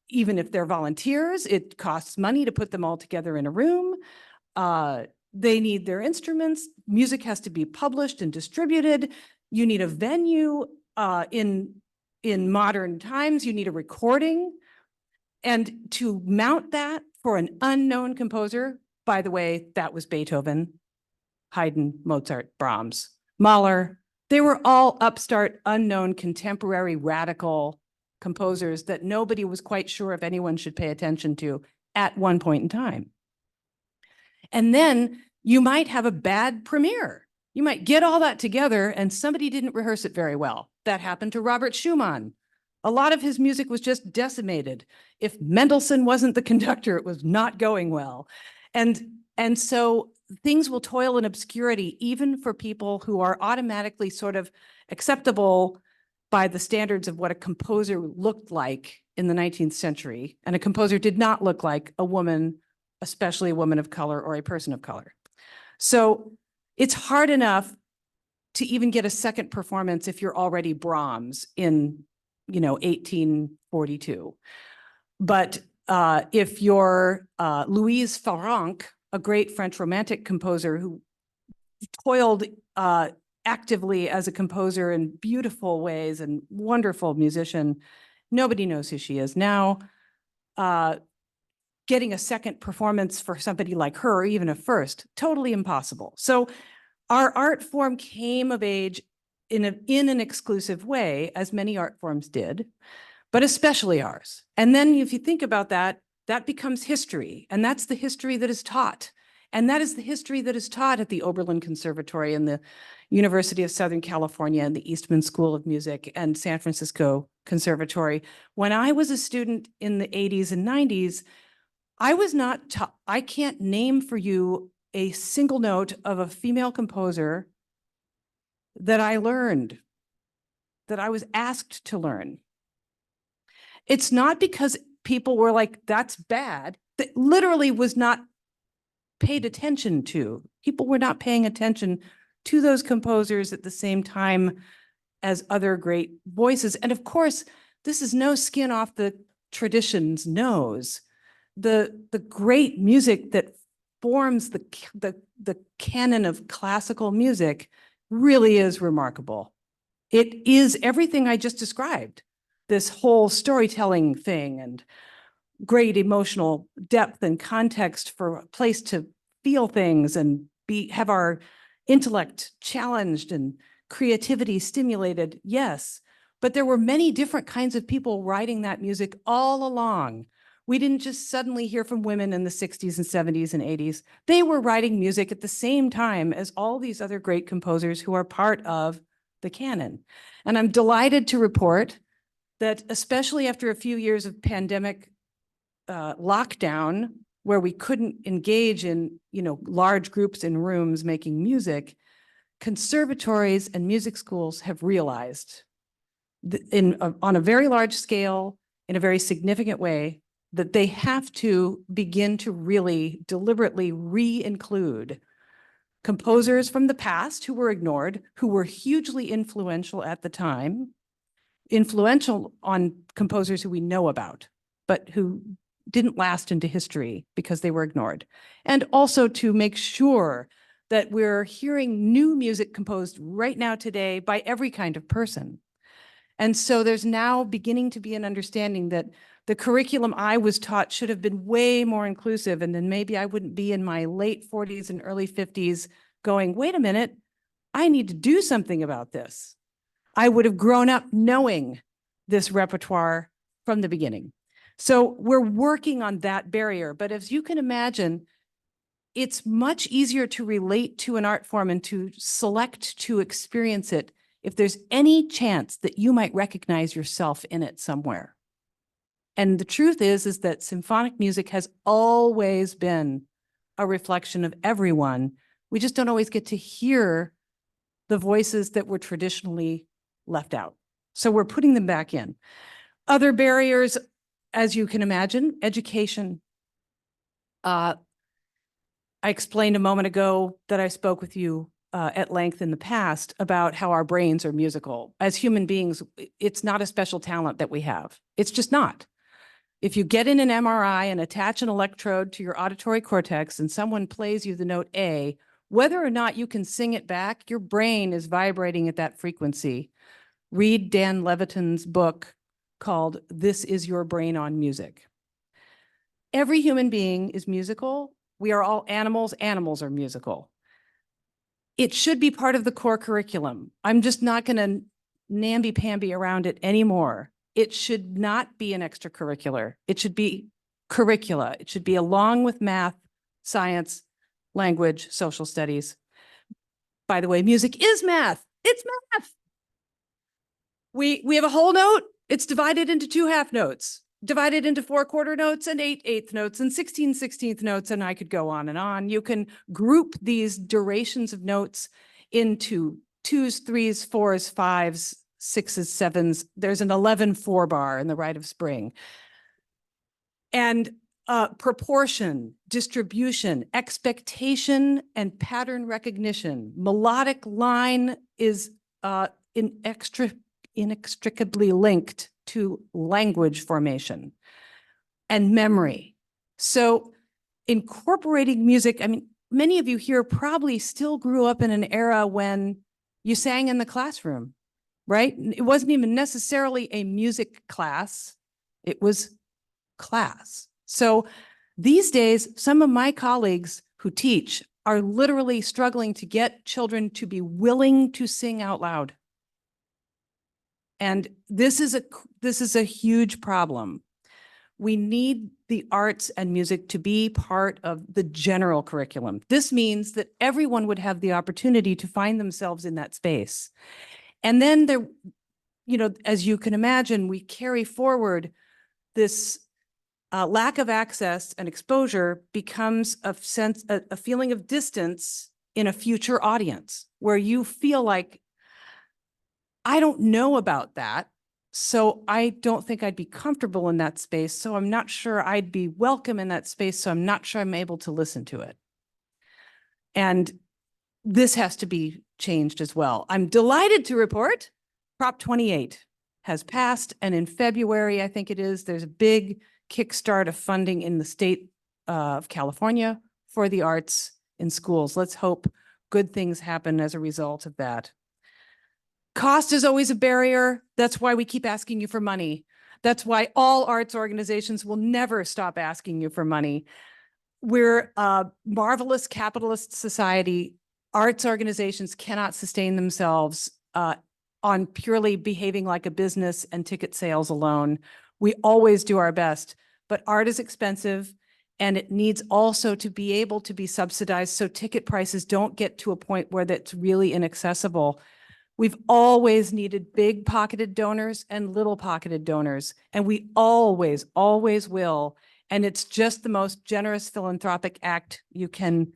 Even if they're volunteers, it costs money to put them all together in a room. They need their instruments. Music has to be published and distributed. You need a venue. In modern times, you need a recording. And to mount that for an unknown composer, by the way, that was Beethoven, Haydn, Mozart, Brahms, Mahler. They were all upstart, unknown, contemporary, radical composers that nobody was quite sure if anyone should pay attention to at one point in time. And then you might have a bad premiere. You might get all that together and somebody didn't rehearse it very well. That happened to Robert Schumann. A lot of his music was just decimated. If Mendelssohn wasn't the conductor, it was not going well. And so things will toil in obscurity, even for people who are automatically sort of acceptable by the standards of what a composer looked like in the 19th century. And a composer did not look like a woman, especially a woman of color or a person of color. So it's hard enough to even get a second performance if you're already Brahms in, 1842. But if you're Louise Farrenc, a great French Romantic composer who toiled actively as a composer in beautiful ways and wonderful musician, nobody knows who she is now. Getting a second performance for somebody like her, or even a first, totally impossible. So our art form came of age in an exclusive way, as many art forms did, but especially ours. And then if you think about that, that becomes history, and that's the history that is taught. And that is the history that is taught at the Oberlin Conservatory and the University of Southern California and the Eastman School of Music and San Francisco Conservatory. When I was a student in the 80s and 90s, I was not taught, I can't name for you a single note of a female composer that I learned, that I was asked to learn. It's not because people were like, that's bad. That literally was not paid attention to. People were not paying attention to those composers at the same time as other great voices. And of course, this is no skin off the tradition's nose. The great music that forms the canon of classical music really is remarkable. It is everything I just described, this whole storytelling thing and great emotional depth and context for a place to feel things and have our intellect challenged and creativity stimulated. Yes, but there were many different kinds of people writing that music all along. We didn't just suddenly hear from women in the 60s and 70s and 80s. They were writing music at the same time as all these other great composers who are part of the canon. And I'm delighted to report that, especially after a few years of pandemic lockdown, where we couldn't engage in, large groups in rooms making music, conservatories and music schools have realized on a very large scale, in a very significant way, that they have to begin to really deliberately re-include composers from the past who were ignored, who were hugely influential at the time, influential on composers who we know about, but who didn't last into history because they were ignored. And also to make sure that we're hearing new music composed right now today by every kind of person. And so there's now beginning to be an understanding that the curriculum I was taught should have been way more inclusive, and then maybe I wouldn't be in my late 40s and early 50s going, wait a minute, I need to do something about this. I would have grown up knowing this repertoire from the beginning. So we're working on that barrier, but as you can imagine, it's much easier to relate to an art form and to select to experience it if there's any chance that you might recognize yourself in it somewhere. And the truth is that symphonic music has always been a reflection of everyone. We just don't always get to hear the voices that were traditionally left out. So we're putting them back in. Other barriers, as you can imagine, education. I explained a moment ago that I spoke with you at length in the past about how our brains are musical. As human beings, it's not a special talent that we have. It's just not. If you get in an MRI and attach an electrode to your auditory cortex and someone plays you the note A, whether or not you can sing it back, your brain is vibrating at that frequency. Read Dan Levitin's book called This Is Your Brain on Music. Every human being is musical. We are all animals. Animals are musical. It should be part of the core curriculum. I'm just not going to namby-pamby around it anymore. It should not be an extracurricular. It should be curricula. It should be along with math, science, language, social studies. By the way, music is math. It's math. We have a whole note. It's divided into two half notes. divided into 4/4 notes and 8/8 notes and 16/16 notes, and I could go on and on. You can group these durations of notes into 2s, 3s, 4s, 5s, 6s, 7s. There's an 11 4-bar in the Rite of Spring. And proportion, distribution, expectation, and pattern recognition. Melodic line is inextricably linked to language formation and memory. So incorporating music, I mean, many of you here probably still grew up in an era when you sang in the classroom, right? It wasn't even necessarily a music class. It was class. So these days, some of my colleagues who teach are literally struggling to get children to be willing to sing out loud. And this is a huge problem. We need the arts and music to be part of the general curriculum. This means that everyone would have the opportunity to find themselves in that space. And then there, you know, as you can imagine, we carry forward this lack of access and exposure becomes a feeling of distance in a future audience where you feel like, I don't know about that, so I don't think I'd be comfortable in that space, so I'm not sure I'd be welcome in that space, so I'm not sure I'm able to listen to it. And this has to be changed as well. I'm delighted to report Prop 28 has passed, and in February, I think it is, there's a big kickstart of funding in the state of California for the arts in schools. Let's hope good things happen as a result of that. Cost is always a barrier. That's why we keep asking you for money. That's why all arts organizations will never stop asking you for money. We're a marvelous capitalist society. Arts organizations cannot sustain themselves on purely behaving like a business and ticket sales alone. We always do our best, but art is expensive and it needs also to be able to be subsidized so ticket prices don't get to a point where that's really inaccessible. We've always needed big pocketed donors and little pocketed donors, and we always, always will. And it's just the most generous philanthropic act you can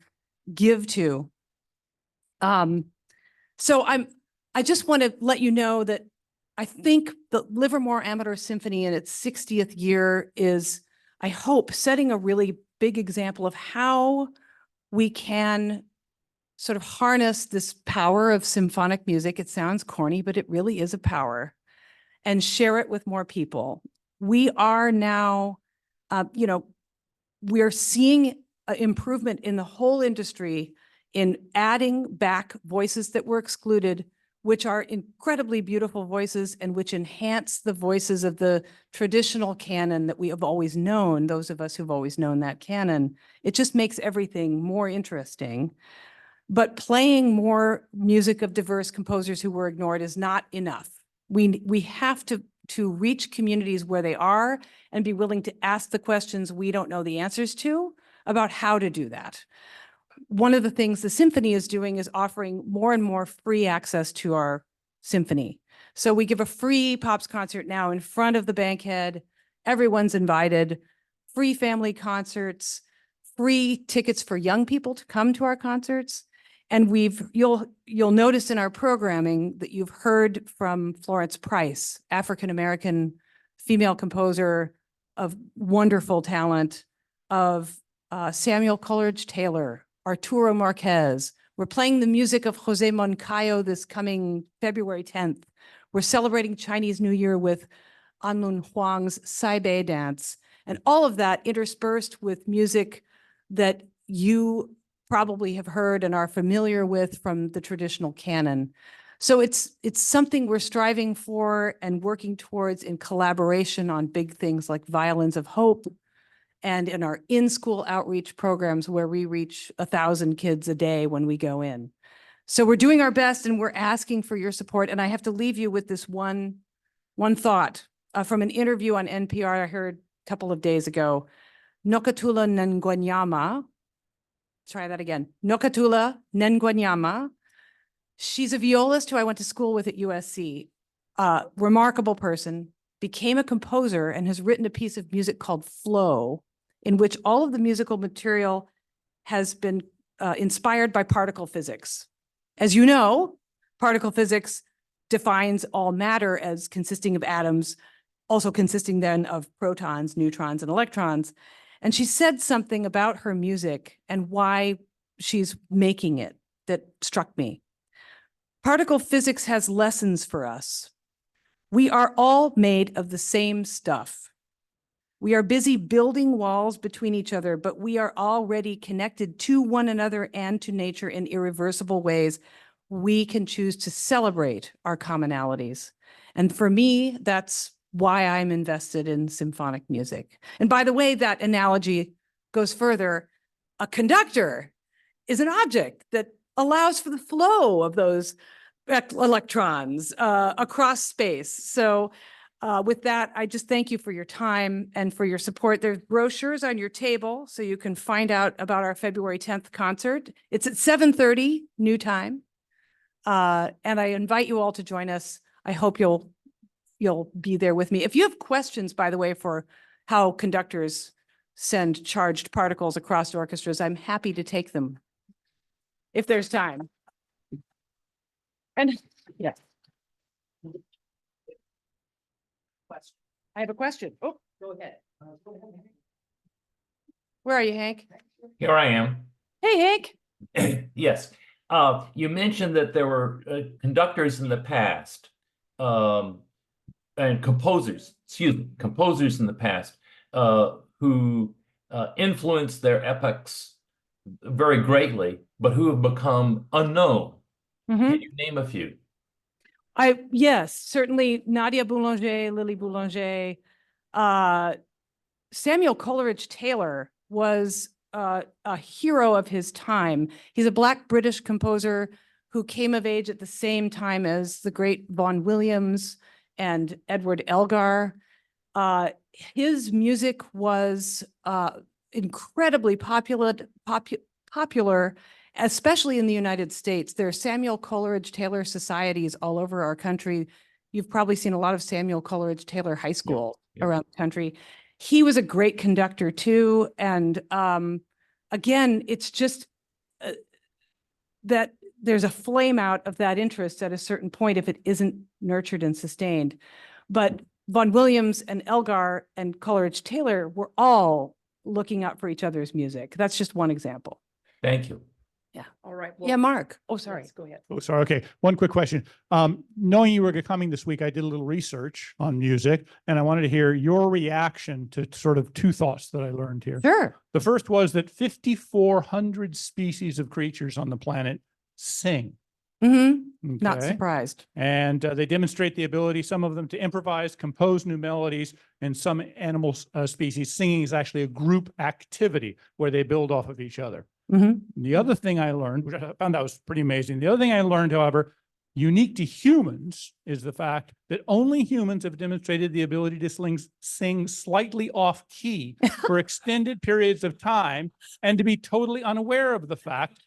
give to. So I just want to let you know that I think the Livermore Amador Symphony in its 60th year is, I hope, setting a really big example of how we can sort of harness this power of symphonic music. It sounds corny, but it really is a power, and share it with more people. We are now, we're seeing an improvement in the whole industry in adding back voices that were excluded, which are incredibly beautiful voices and which enhance the voices of the traditional canon that we have always known, those of us who've always known that canon. It just makes everything more interesting. But playing more music of diverse composers who were ignored is not enough. We have to reach communities where they are and be willing to ask the questions we don't know the answers to about how to do that. One of the things the Symphony is doing is offering more and more free access to our Symphony. So we give a free Pops concert now in front of the bankhead. Everyone's invited, free family concerts, free tickets for young people to come to our concerts. And you'll notice in our programming that you've heard from Florence Price, African-American female composer of wonderful talent, of Samuel Coleridge Taylor, Arturo Marquez. We're playing the music of Jose Moncayo this coming February 10th. We're celebrating Chinese New Year with Anlun Huang's Saibei dance, and all of that interspersed with music that you probably have heard and are familiar with from the traditional canon. So it's something we're striving for and working towards in collaboration on big things like Violins of Hope, and in our in-school outreach programs where we reach 1,000 kids a day when we go in. So we're doing our best and we're asking for your support. And I have to leave you with this one thought from an interview on NPR I heard a couple of days ago. Nokatula Nengwanyama, try that again, Nokatula Nengwanyama. She's a violist who I went to school with at USC. Remarkable person, became a composer and has written a piece of music called Flow, in which all of the musical material has been inspired by particle physics. As you know, particle physics defines all matter as consisting of atoms, also consisting then of protons, neutrons, and electrons. And she said something about her music and why she's making it that struck me. Particle physics has lessons for us. We are all made of the same stuff. We are busy building walls between each other, but we are already connected to one another and to nature in irreversible ways. We can choose to celebrate our commonalities. And for me, that's why I'm invested in symphonic music. And by the way, that analogy goes further. A conductor is an object that allows for the flow of those electrons across space. So with that, I just thank you for your time and for your support. There's brochures on your table so you can find out about our February 10th concert. It's at 7:30 new time. And I invite you all to join us. I hope you'll be there with me. If you have questions, by the way, for how conductors send charged particles across orchestras, I'm happy to take them if there's time. And yes. I have a question. Oh, go ahead. Where are you, Hank? Here I am. Hey, Hank. Yes. You mentioned that there were conductors in the past, and composers in the past, who influenced their epochs very greatly, but who have become unknown. Can you name a few? Yes, certainly Nadia Boulanger, Lily Boulanger. Samuel Coleridge Taylor was a hero of his time. He's a Black British composer who came of age at the same time as the great Vaughan Williams and Edward Elgar. His music was incredibly popular, especially in the United States. There are Samuel Coleridge Taylor societies all over our country. You've probably seen a lot of Samuel Coleridge Taylor High School around the country. He was a great conductor too. And again, it's just that there's a flame out of that interest at a certain point if it isn't nurtured and sustained. But Vaughan Williams and Elgar and Coleridge Taylor were all looking out for each other's music. That's just one example. Thank you. Yeah. All right. Yeah, Mark. Oh, sorry. Go ahead. Oh, sorry. Okay. One quick question. Knowing you were coming this week, I did a little research on music and I wanted to hear your reaction to sort of two thoughts that I learned here. Sure. The first was that 5,400 species of creatures on the planet sing. Mm-hmm. Not Okay. surprised. And they demonstrate the ability, some of them to improvise, compose new melodies, and some animal species, singing is actually a group activity where they build off of each other. Mm-hmm. The other thing I learned, which I found that was pretty amazing. The other thing I learned, however, unique to humans is the fact that only humans have demonstrated the ability to sing slightly off key for extended periods of time and to be totally unaware of the fact.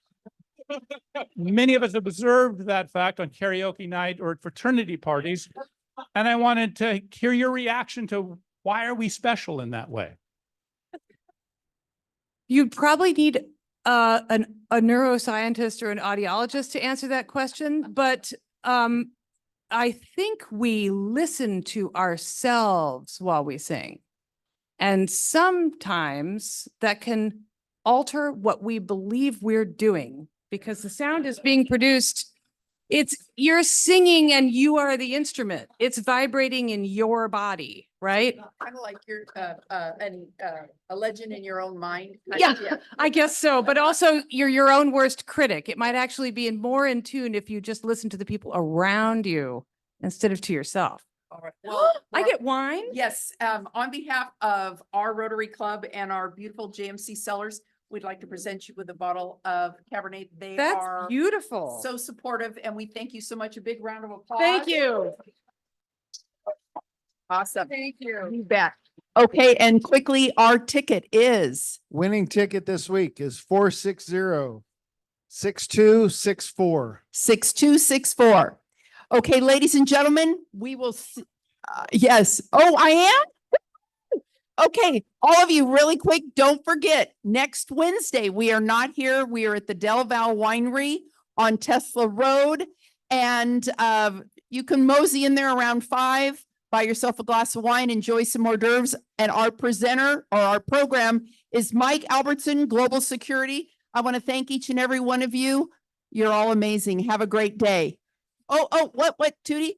Many of us have observed that fact on karaoke night or at fraternity parties. And I wanted to hear your reaction to why are we special in that way? You'd probably need a neuroscientist or an audiologist to answer that question, but I think we listen to ourselves while we sing. And sometimes that can alter what we believe we're doing because the sound is being produced. You're singing and you are the instrument. It's vibrating in your body, right? Kind of like you're a legend in your own mind. Yeah, I guess so. But also you're your own worst critic. It might actually be more in tune if you just listen to the people around you instead of to yourself. All right. Well, I get wine. Yes. On behalf of our Rotary Club and our beautiful JMC Cellars, we'd like to present you with a bottle of Cabernet. They That's are beautiful. so supportive and we thank you so much. A big round of applause. Thank you. Awesome. Thank you. You bet. Okay, and quickly, our ticket is Winning ticket this week is 460-6264. 6264. Okay, ladies and gentlemen, we will Yes. Oh, I am? Okay, all of you, really quick, don't forget, next Wednesday, we are not here. We are at the Del Val Winery on Tesla Road. And you can mosey in there around 5, buy yourself a glass of wine, enjoy some hors d'oeuvres. And our presenter or our program is Mike Albertson, Global Security. I want to thank each and every one of you. You're all amazing. Have a great day. Oh, what, Tootie?